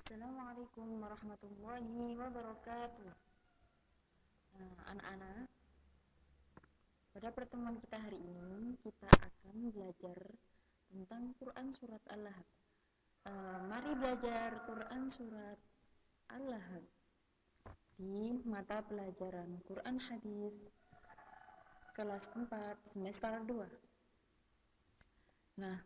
Assalamualaikum warahmatullahi wabarakatuh. Anak-anak, pada pertemuan kita hari ini kita akan belajar tentang Quran Surat Al-Lahab. Mari belajar Quran Surat Al-Lahab di mata pelajaran Quran Hadis kelas 4 semester 2. Nah,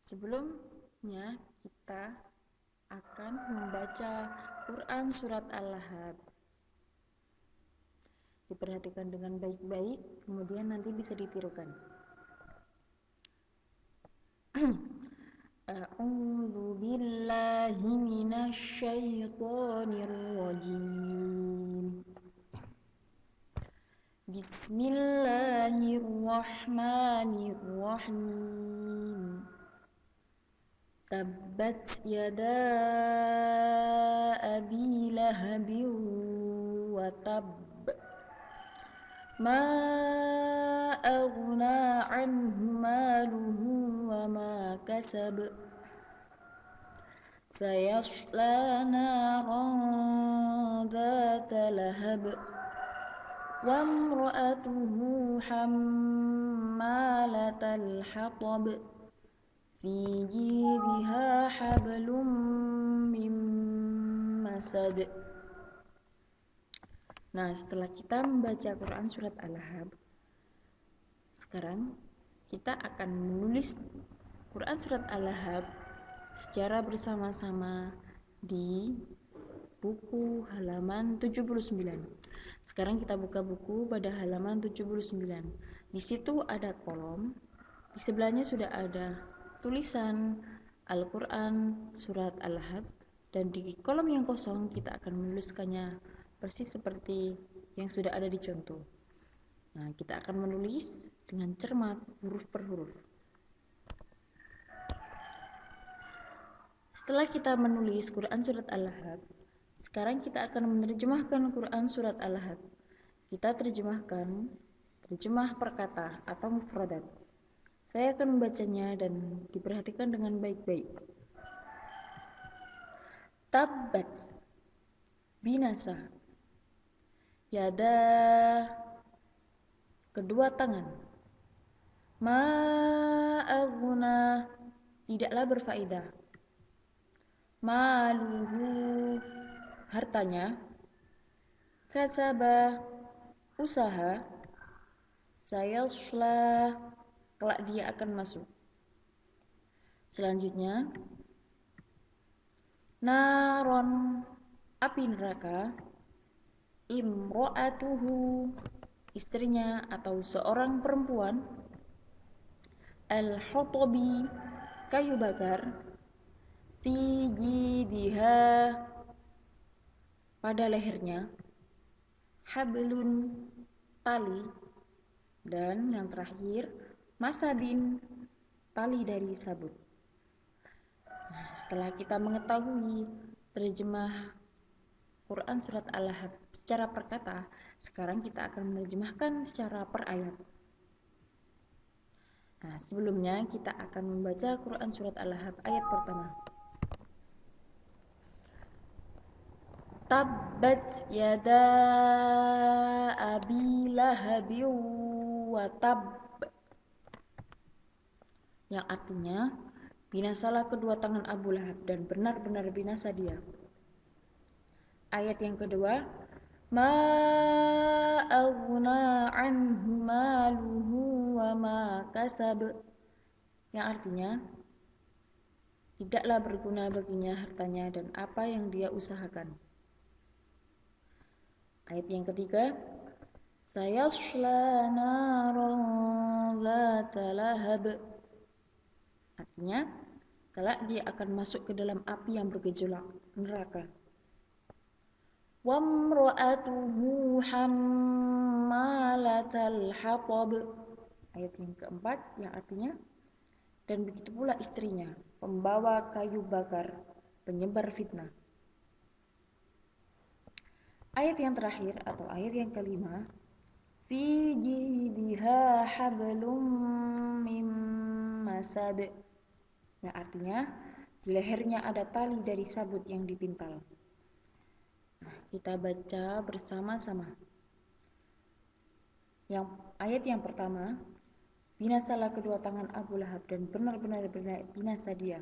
sebelumnya kita akan membaca Quran Surat Al-Lahab. Diperhatikan dengan baik-baik, kemudian nanti bisa ditirukan. A'udzu billahi minasy syaithanir rajim. Bismillahirrahmanirrahim. Tabbat yada abi lahabin wa tab. Ma aghna anhu maluhu wa ma kasab. Sayasla naran dhata lahab. Wa imra'atuhu hammalatal hatab. Fi jidha hablum min masad. Nah, setelah kita membaca Quran Surat Al-Lahab, sekarang kita akan menulis Quran Surat Al-Lahab secara bersama-sama di buku halaman 79. Sekarang kita buka buku pada halaman 79. Di situ ada kolom, di sebelahnya sudah ada tulisan Al-Quran Surat Al-Lahab, dan di kolom yang kosong kita akan menuliskannya persis seperti yang sudah ada di contoh. Nah, kita akan menulis dengan cermat huruf per huruf. Setelah kita menulis Quran Surat Al-Lahab, sekarang kita akan menerjemahkan Quran Surat Al-Lahab. Kita terjemah per kata atau mufradat. Saya akan membacanya dan diperhatikan dengan baik-baik. Tabbat, binasa. Yada, kedua tangan. Ma'aguna, tidaklah berfaedah. Maluhu, hartanya. Kasaba, usaha. Sayasla, kelak dia akan masuk. Selanjutnya, naron, api neraka. Imro'atuhu, istrinya atau seorang perempuan. Al-hotobi, kayu bakar. Tijidiha, pada lehernya. Hablun, tali. Dan yang terakhir, masadin, tali dari sabut. Nah, setelah kita mengetahui terjemah Quran Surat Al-Lahab secara per kata, sekarang kita akan menerjemahkan secara per ayat. Nah, sebelumnya kita akan membaca Quran Surat Al-Lahab ayat pertama. Tabbat yada abi lahabin wa tab, yang artinya binasalah kedua tangan Abu Lahab dan benar-benar binasa dia. Ayat yang kedua, ma aghna anhu maluhu wa ma kasab, yang artinya tidaklah berguna baginya hartanya dan apa yang dia usahakan. Ayat yang ketiga, sayasla naran dhata lahab, artinya kelak dia akan masuk ke dalam api yang bergejolak, neraka. Wamra'atuhu hammalatal hatab, ayat yang keempat yang artinya dan begitu pula istrinya, pembawa kayu bakar, penyebar fitnah. Ayat yang terakhir atau ayat yang kelima, fi jidha hablum min masad, yang artinya Di lehernya ada tali dari sabut yang dipintal. Nah, kita baca bersama-sama. Ayat yang pertama, binasalah kedua tangan Abu Lahab dan benar-benar binasa dia.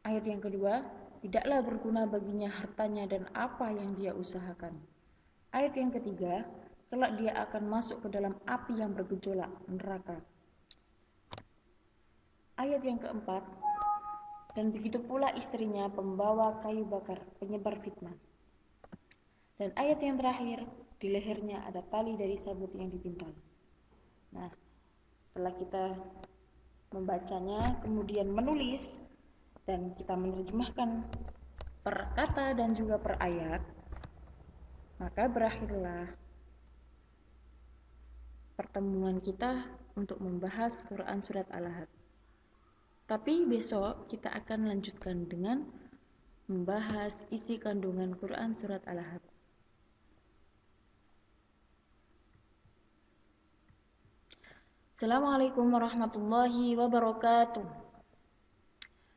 Ayat yang kedua, tidaklah berguna baginya hartanya dan apa yang dia usahakan. Ayat yang ketiga, kelak dia akan masuk ke dalam api yang bergejolak, neraka. Ayat yang keempat, dan begitu pula istrinya pembawa kayu bakar, penyebar fitnah. Dan ayat yang terakhir, di lehernya ada tali dari sabut yang dipintal. Nah, setelah kita membacanya, kemudian menulis, dan kita menerjemahkan per kata dan juga per ayat, maka berakhirlah pertemuan kita untuk membahas Quran Surat Al-Ahzab. Tapi besok kita akan lanjutkan dengan membahas isi kandungan Quran Surat Al-Ahzab. Assalamualaikum warahmatullahi wabarakatuh.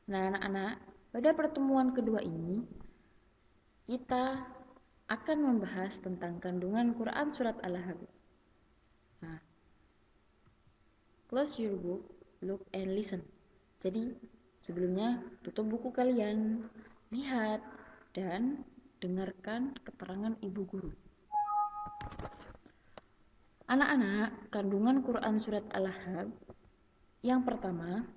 Nah, anak-anak, pada pertemuan kedua ini kita akan membahas tentang kandungan Quran Surat Al-Ahzab. Nah, close your book, look and listen. Jadi, sebelumnya tutup buku kalian, lihat, dan dengarkan keterangan ibu guru. Anak-anak, kandungan Quran Surat Al-Ahzab yang pertama,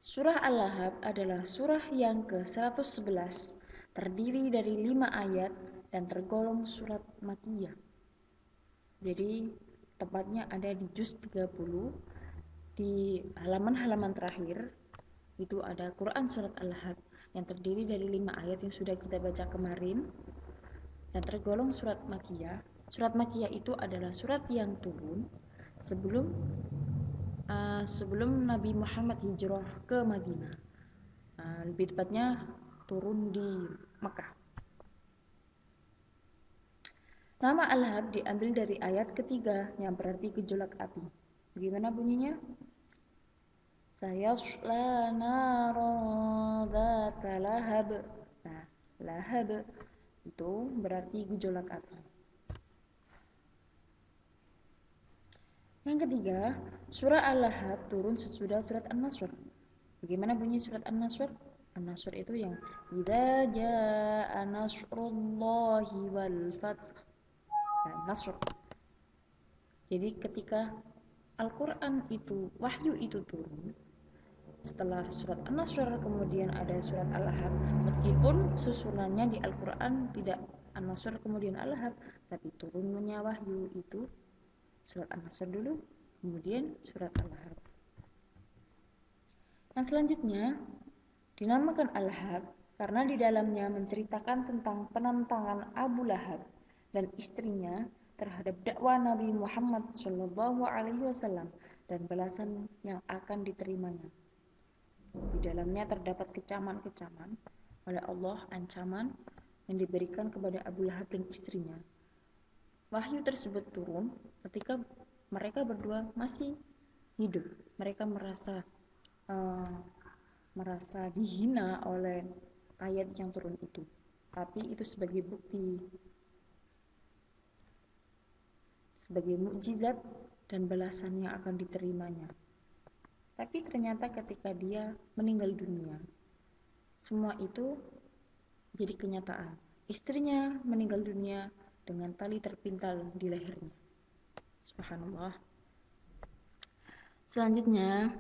Surah Al-Ahzab adalah surah yang ke-111, terdiri dari 5 ayat dan tergolong surat Makkiyah. Jadi, tepatnya ada di juz 30, di halaman-halaman terakhir, itu ada Quran Surat Al-Ahzab yang terdiri dari 5 ayat yang sudah kita baca kemarin dan tergolong surat Makkiyah. Surat Makkiyah itu adalah surat yang turun sebelum Nabi Muhammad hijrah ke Madinah. Lebih tepatnya turun di Makkah. Nama Al-Ahzab diambil dari ayat ketiga yang berarti gejolak api. Bagaimana bunyinya? Sayasla naran dzata lahab. Nah, lahab itu berarti gejolak api. Yang ketiga, surah Al-Ahzab turun sesudah surat An-Nasr. Bagaimana bunyi surat An-Nasr? An-Nasr itu yang idza jaa nasrullahi wal fath. Nah, Nasr. Jadi ketika Al-Qur'an itu, wahyu itu turun, setelah surat An-Nasr kemudian ada surat Al-Ahzab, meskipun susunannya di Al-Qur'an tidak An-Nasr kemudian Al-Ahzab, tapi turunnya wahyu itu surat An-Nasr dulu, kemudian surat Al-Ahzab. Yang selanjutnya dinamakan Al-Ahzab karena di dalamnya menceritakan tentang penentangan Abu Lahab dan istrinya terhadap dakwah Nabi Muhammad SAW dan balasan yang akan diterimanya. Di dalamnya terdapat kecaman-kecaman oleh Allah, ancaman yang diberikan kepada Abu Lahab dan istrinya. Wahyu tersebut turun ketika mereka berdua masih hidup. Mereka merasa dihina oleh ayat yang turun itu. Tapi itu sebagai bukti, sebagai mukjizat dan balasan yang akan diterimanya. Tapi ternyata ketika dia meninggal dunia, semua itu jadi kenyataan. Istrinya meninggal dunia dengan tali terpintal di lehernya. Subhanallah. Selanjutnya,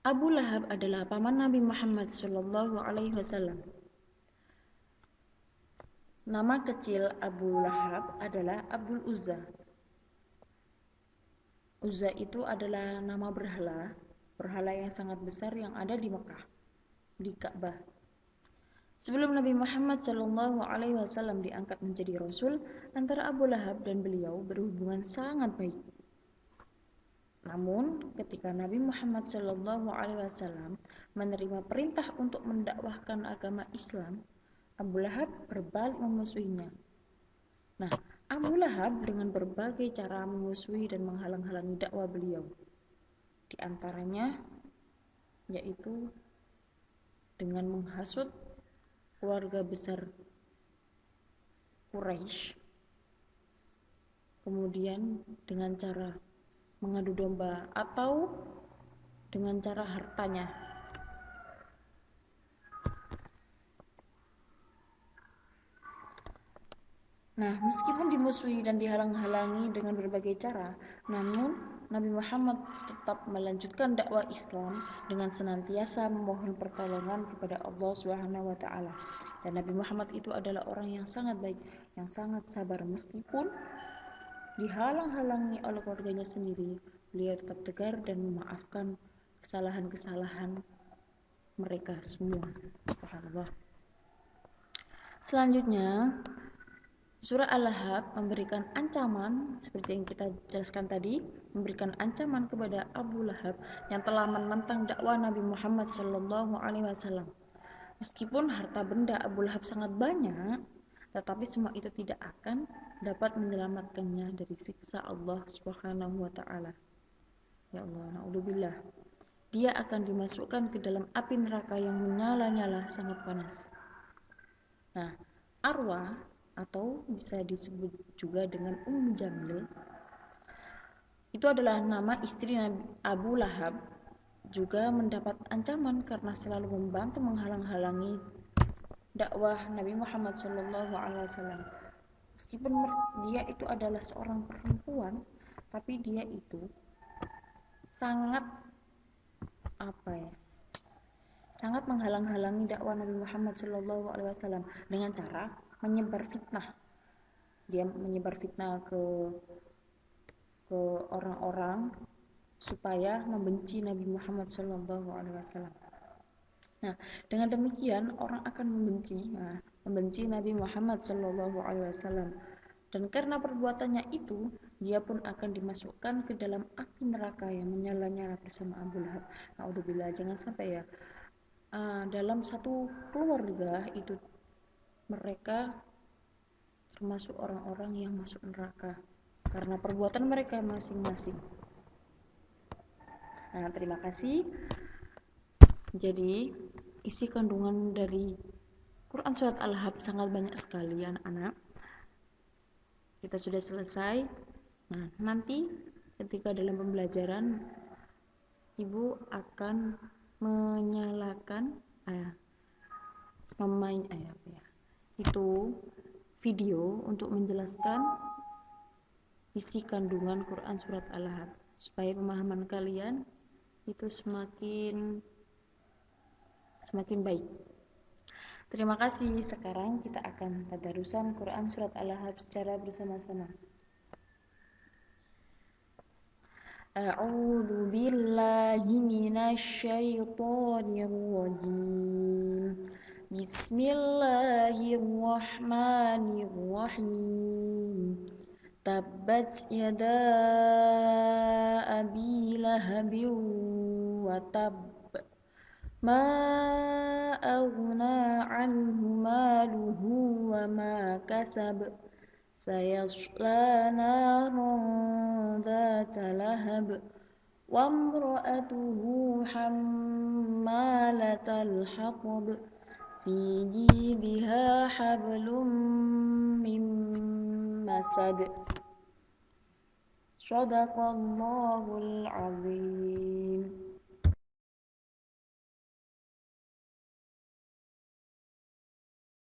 Abu Lahab adalah paman Nabi Muhammad SAW. Nama kecil Abu Lahab adalah Abul Uzza. Uzza itu adalah nama berhala yang sangat besar yang ada di Mekah, di Ka'bah. Sebelum Nabi Muhammad SAW diangkat menjadi Rasul, antara Abu Lahab dan beliau berhubungan sangat baik. Namun, ketika Nabi Muhammad SAW menerima perintah untuk mendakwahkan agama Islam, Abu Lahab berbalik memusuhinya. Nah, Abu Lahab dengan berbagai cara memusuhi dan menghalang-halangi dakwah beliau. Di antaranya yaitu dengan menghasut keluarga besar Quraisy, kemudian dengan cara mengadu domba atau dengan cara hartanya. Nah, meskipun dimusuhi dan dihalang-halangi dengan berbagai cara, namun Nabi Muhammad tetap melanjutkan dakwah Islam dengan senantiasa memohon pertolongan kepada Allah Subhanahu wa taala. Dan Nabi Muhammad itu adalah orang yang sangat baik, yang sangat sabar meskipun dihalang-halangi oleh keluarganya sendiri. Beliau tetap tegar dan memaafkan kesalahan-kesalahan mereka semua. Subhanallah. Selanjutnya, Surah Al-Lahab memberikan ancaman, seperti yang kita jelaskan tadi, memberikan ancaman kepada Abu Lahab yang telah menentang dakwah Nabi Muhammad SAW. Meskipun harta benda Abu Lahab sangat banyak, tetapi semua itu tidak akan dapat menyelamatkannya dari siksa Allah Subhanahu wa taala. Ya Allah, naudzubillah. Dia akan dimasukkan ke dalam api neraka yang menyala-nyala sangat panas. Nah, Arwah atau bisa disebut juga dengan Jamil, itu adalah nama istri Abu Lahab, juga mendapat ancaman karena selalu membantu menghalang-halangi dakwah Nabi Muhammad SAW. Meskipun dia itu adalah seorang perempuan, tapi dia itu sangat sangat menghalang-halangi dakwah Nabi Muhammad SAW dengan cara menyebar fitnah. Dia menyebar fitnah ke orang-orang supaya membenci Nabi Muhammad SAW. Nah, dengan demikian orang akan membenci Nabi Muhammad SAW. Dan karena perbuatannya itu, dia pun akan dimasukkan ke dalam api neraka yang menyala-nyala bersama Abu Lahab. Naudzubillah, jangan sampai ya dalam satu keluarga itu mereka termasuk orang-orang yang masuk neraka karena perbuatan mereka masing-masing. Nah, terima kasih. Jadi, isi kandungan dari Quran Surat Al-Lahab sangat banyak sekali, anak-anak. Kita sudah selesai. Nah, nanti ketika dalam pembelajaran, Ibu akan menyalakan itu video untuk menjelaskan isi kandungan Quran Surat Al-Lahab supaya pemahaman kalian itu semakin baik. Terima kasih. Sekarang kita akan tadarusan Quran Surat Al-Lahab secara bersama-sama. A'udzu billahi minasyaitonir rajim. Bismillahirrahmanirrahim. Tabbat yada abi lahabin wa tab. Ma aghna anhu maluhu wa ma kasab. Sayasla naran dhata lahab. Wa imra'atuhu hammalatal hatab. Fi jidiha hablum min masad. Shadaqallahul azim.